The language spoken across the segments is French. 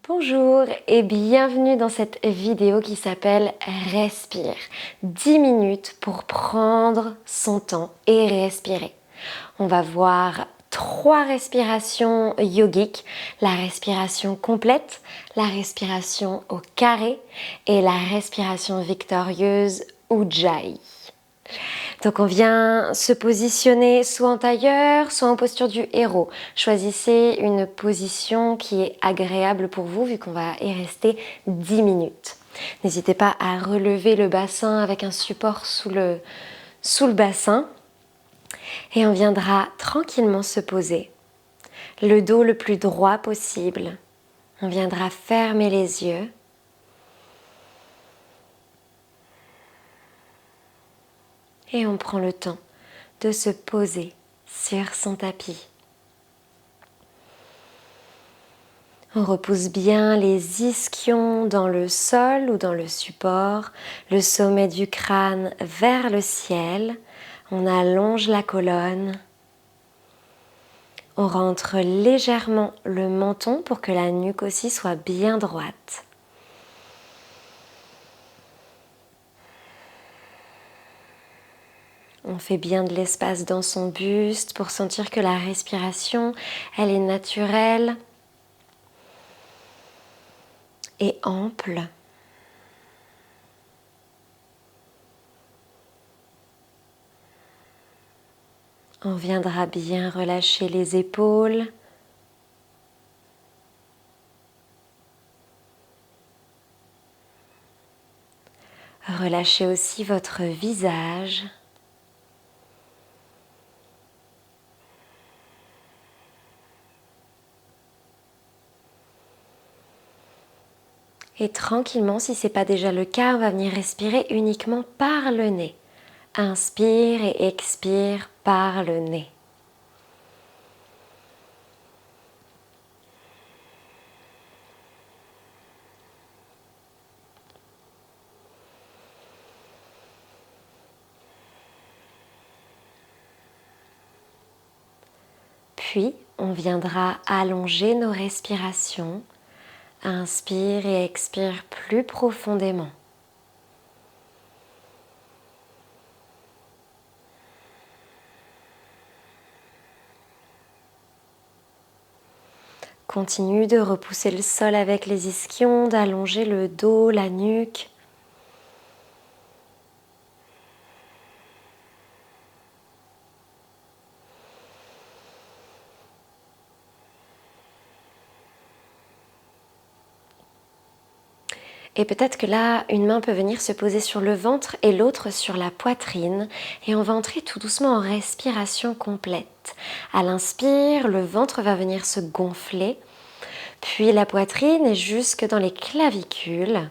Bonjour et bienvenue dans cette vidéo qui s'appelle Respire. 10 minutes pour prendre son temps et respirer. On va voir 3 respirations yogiques, la respiration complète, la respiration au carré et la respiration victorieuse Ujjayi. Donc on vient se positionner soit en tailleur, soit en posture du héros. Choisissez une position qui est agréable pour vous vu qu'on va y rester 10 minutes. N'hésitez pas à relever le bassin avec un support sous le bassin. Et on viendra tranquillement se poser. Le dos le plus droit possible. On viendra fermer les yeux. Et on prend le temps de se poser sur son tapis. On repousse bien les ischions dans le sol ou dans le support, le sommet du crâne vers le ciel. On allonge la colonne. On rentre légèrement le menton pour que la nuque aussi soit bien droite. On fait bien de l'espace dans son buste pour sentir que la respiration, elle est naturelle et ample. On viendra bien relâcher les épaules. Relâchez aussi votre visage. Et tranquillement, si ce n'est pas déjà le cas, on va venir respirer uniquement par le nez. Inspire et expire par le nez. Puis, on viendra allonger nos respirations. Inspire et expire plus profondément. Continue de repousser le sol avec les ischions, d'allonger le dos, la nuque. Et peut-être que là, une main peut venir se poser sur le ventre et l'autre sur la poitrine. Et on va entrer tout doucement en respiration complète. À l'inspire, le ventre va venir se gonfler. Puis la poitrine et jusque dans les clavicules.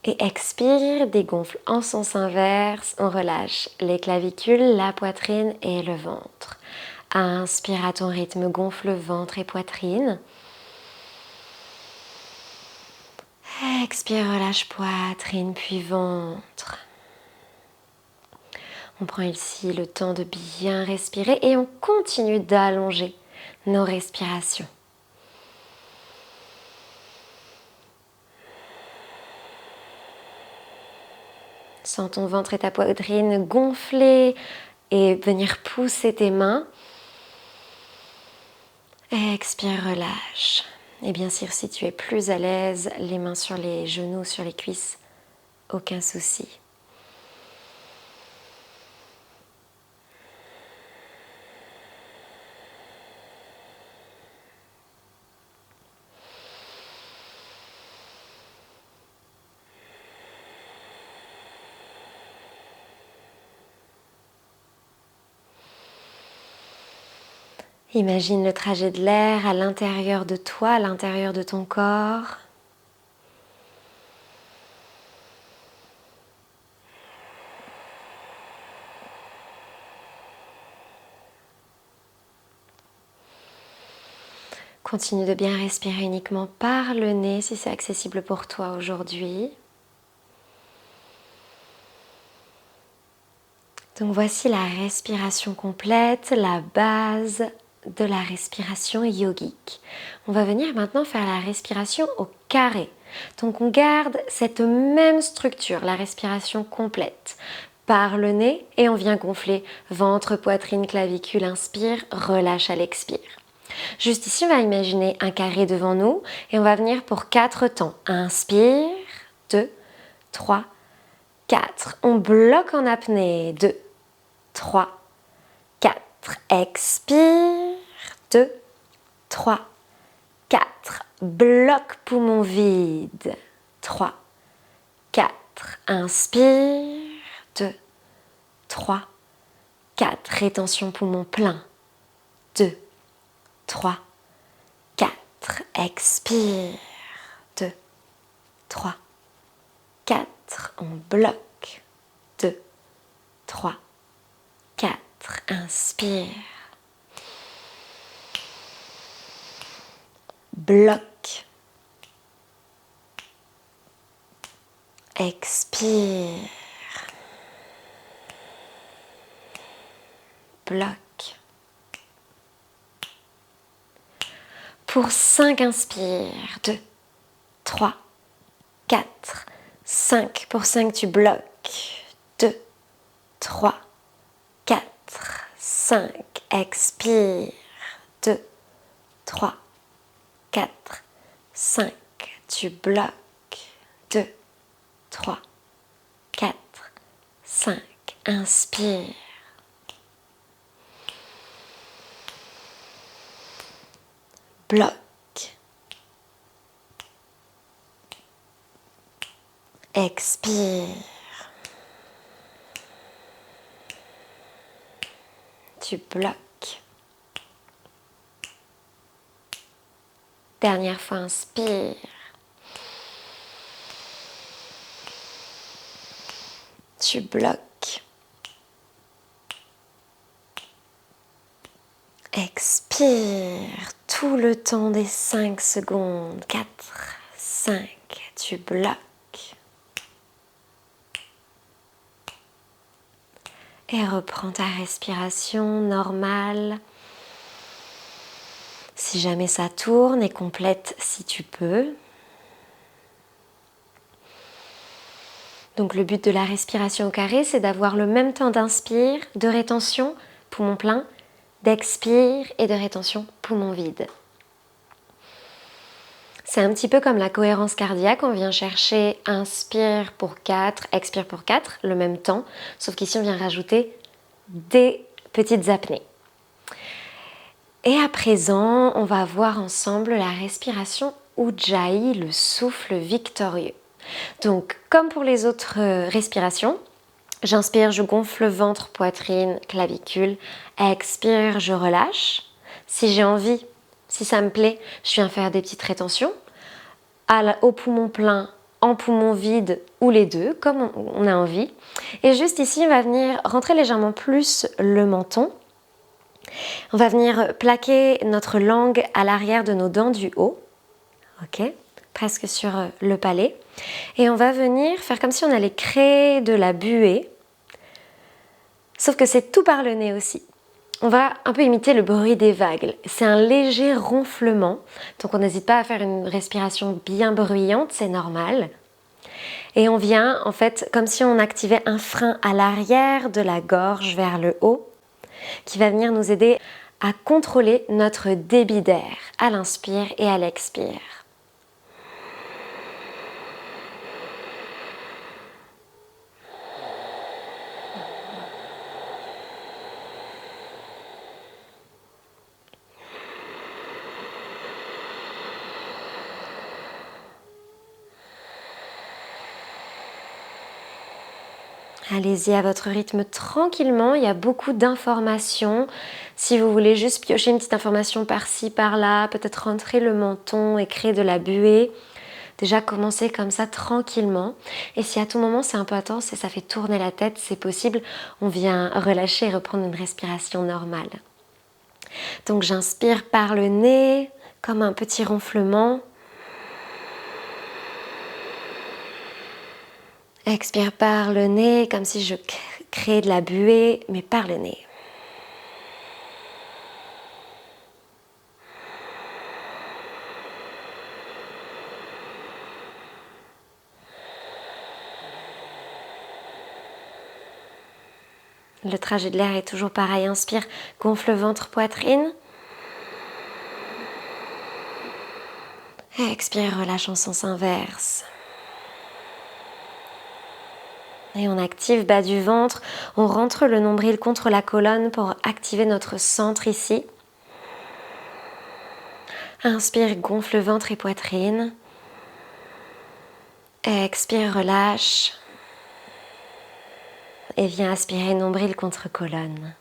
Et expire, dégonfle en sens inverse. On relâche les clavicules, la poitrine et le ventre. Inspire à ton rythme, gonfle ventre et poitrine. Expire, relâche poitrine, puis ventre. On prend ici le temps de bien respirer et on continue d'allonger nos respirations. Sens ton ventre et ta poitrine gonfler et venir pousser tes mains. Expire, relâche. Et bien sûr, si tu es plus à l'aise, les mains sur les genoux, sur les cuisses, aucun souci. Imagine le trajet de l'air à l'intérieur de toi, à l'intérieur de ton corps. Continue de bien respirer uniquement par le nez si c'est accessible pour toi aujourd'hui. Donc voici la respiration complète, la base de la respiration yogique. On va venir maintenant faire la respiration au carré. Donc on garde cette même structure, la respiration complète. Par le nez et on vient gonfler ventre, poitrine, clavicule, inspire, relâche à l'expire. Juste ici, on va imaginer un carré devant nous et on va venir pour 4 temps. Inspire, 2, 3, 4. On bloque en apnée, 2, 3, 4. Expire, 2, 3, 4. Bloc poumon vide, 3, 4. Inspire, 2, 3, 4. Rétention poumon plein, 2, 3, 4. Expire, 2, 3, 4. On bloque, 2, 3, 4. Inspire. Bloque. Expire. Bloque. Pour 5, inspire. 2, 3, 4, 5. Pour 5, tu bloques. 2, 3, 4, 5. Expire. 2, 3, 4, 5. Tu bloques. 2, 3, 4, 5. Inspire. Bloque. Expire. Tu bloques. Dernière fois, inspire. Tu bloques. Expire tout le temps des 5 secondes. 4, 5. Tu bloques. Et reprends ta respiration normale. Si jamais ça tourne, et complète si tu peux. Donc le but de la respiration au carré, c'est d'avoir le même temps d'inspire, de rétention, poumon plein, d'expire et de rétention, poumon vide. C'est un petit peu comme la cohérence cardiaque, on vient chercher inspire pour 4, expire pour 4, le même temps, sauf qu'ici on vient rajouter des petites apnées. Et à présent, on va voir ensemble la respiration Ujjayi, le souffle victorieux. Donc, comme pour les autres respirations, j'inspire, je gonfle ventre, poitrine, clavicule. Expire, je relâche. Si j'ai envie, si ça me plaît, je viens faire des petites rétentions. Au poumon plein, en poumon vide ou les deux, comme on a envie. Et juste ici, on va venir rentrer légèrement plus le menton. On va venir plaquer notre langue à l'arrière de nos dents du haut. Ok, presque sur le palais. Et on va venir faire comme si on allait créer de la buée. Sauf que c'est tout par le nez aussi. On va un peu imiter le bruit des vagues. C'est un léger ronflement. Donc on n'hésite pas à faire une respiration bien bruyante, c'est normal. Et on vient en fait comme si on activait un frein à l'arrière de la gorge vers le haut qui va venir nous aider à contrôler notre débit d'air à l'inspire et à l'expire. Allez-y à votre rythme tranquillement, il y a beaucoup d'informations. Si vous voulez juste piocher une petite information par-ci, par-là, peut-être rentrer le menton et créer de la buée, déjà commencez comme ça tranquillement. Et si à tout moment c'est un peu intense et ça fait tourner la tête, c'est possible, on vient relâcher et reprendre une respiration normale. Donc j'inspire par le nez, comme un petit ronflement. Expire par le nez, comme si je créais de la buée, mais par le nez. Le trajet de l'air est toujours pareil. Inspire, gonfle ventre, poitrine. Expire, relâche en sens inverse. Et on active bas du ventre. On rentre le nombril contre la colonne pour activer notre centre ici. Inspire, gonfle ventre et poitrine. Expire, relâche. Et viens aspirer nombril contre colonne.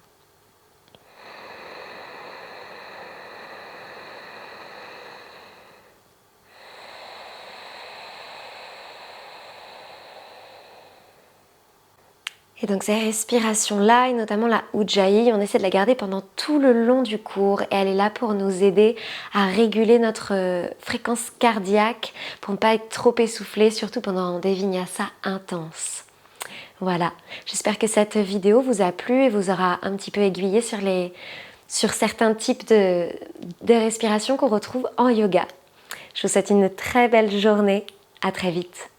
Et donc ces respirations-là, et notamment la Ujjayi, on essaie de la garder pendant tout le long du cours et elle est là pour nous aider à réguler notre fréquence cardiaque pour ne pas être trop essoufflé, surtout pendant des vinyasas intenses. Voilà, j'espère que cette vidéo vous a plu et vous aura un petit peu aiguillé sur certains types de respiration qu'on retrouve en yoga. Je vous souhaite une très belle journée, à très vite.